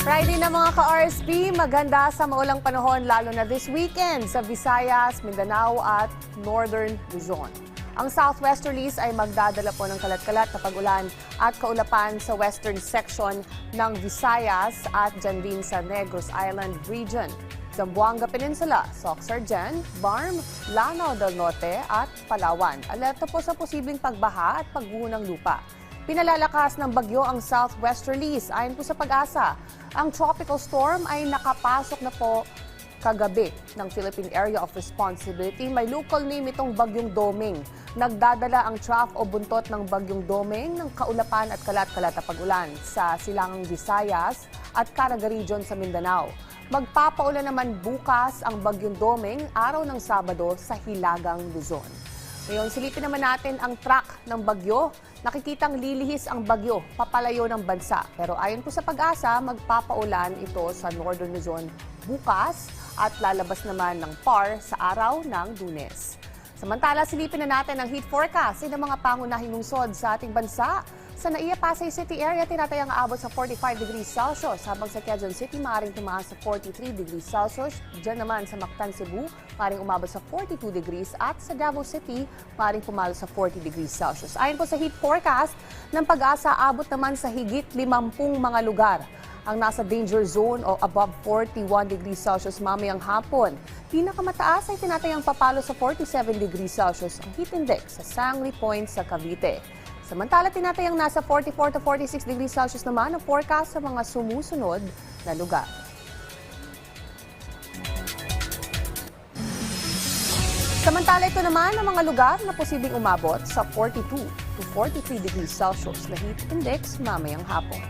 Friday na mga ka-RSP, maganda sa maulang panahon lalo na this weekend sa Visayas, Mindanao at Northern Luzon. Ang southwesterlies ay magdadala po ng kalat-kalat na pag-ulan at kaulapan sa western section ng Visayas at dyan din sa Negros Island region. Zamboanga Peninsula, Soc-Sargen, Barm, Lanao del Norte at Palawan. Alerto po sa posibleng pagbaha at pagguho ng lupa. Pinalalakas ng bagyo ang southwesterlies. Ayon po sa Pag-asa, ang tropical storm ay nakapasok na po kagabi ng Philippine Area of Responsibility. May local name itong Bagyong Doming. Nagdadala ang trough o buntot ng Bagyong Doming ng kaulapan at kalat-kalat na pag-ulan sa silangang Visayas at Caraga Region sa Mindanao. Magpapaulan naman bukas ang Bagyong Doming araw ng Sabado sa Hilagang Luzon. Ngayon, silipin naman natin ang track ng bagyo. Nakikitang lilihis ang bagyo papalayo ng bansa. Pero ayon po sa Pag-asa, magpapaulan ito sa Northern Luzon bukas at lalabas naman ng PAR sa araw ng Lunes. Samantala, silipin na natin ang heat forecast ng mga pangunahing lungsod sa ating bansa. Sa Naiya, Pasay City area, tinatayang aabot sa 45 degrees Celsius, habang sa Quezon City, maaaring tumaas sa 43 degrees Celsius. Diyan naman sa Mactan, Cebu, maaaring umabot sa 42 degrees at sa Davao City, maaaring pumalo sa 40 degrees Celsius. Ayon po sa heat forecast ng Pag-asa, abot naman sa higit 50 mga lugar ang nasa danger zone o above 41 degrees Celsius mamayang hapon. Pinakamataas ay tinatayang papalo sa 47 degrees Celsius ang heat index sa Sangli Point sa Cavite. Samantala, tinatayang nasa 44 to 46 degrees Celsius naman ang forecast sa mga sumusunod na lugar. Samantala, ito naman ang mga lugar na posibleng umabot sa 42 to 43 degrees Celsius na heat index mamayang hapon.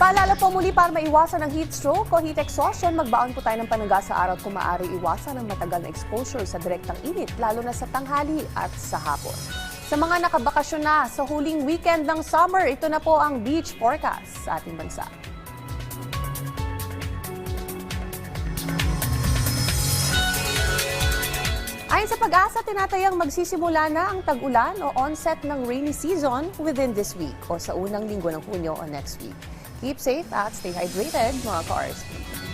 Paalala po muli, para maiwasan ang heat stroke o heat exhaustion, magbaon po tayo ng panangga sa araw kung maaari iwasan ang matagal na exposure sa direktang init, lalo na sa tanghali at sa hapon. Sa mga nakabakasyon na sa huling weekend ng summer, ito na po ang beach forecast sa ating bansa. Ayon sa Pag-asa, tinatayang magsisimula na ang tag-ulan o onset ng rainy season within this week o sa unang linggo ng Hunyo o next week. Keep safe at stay hydrated, mga ka-RSP.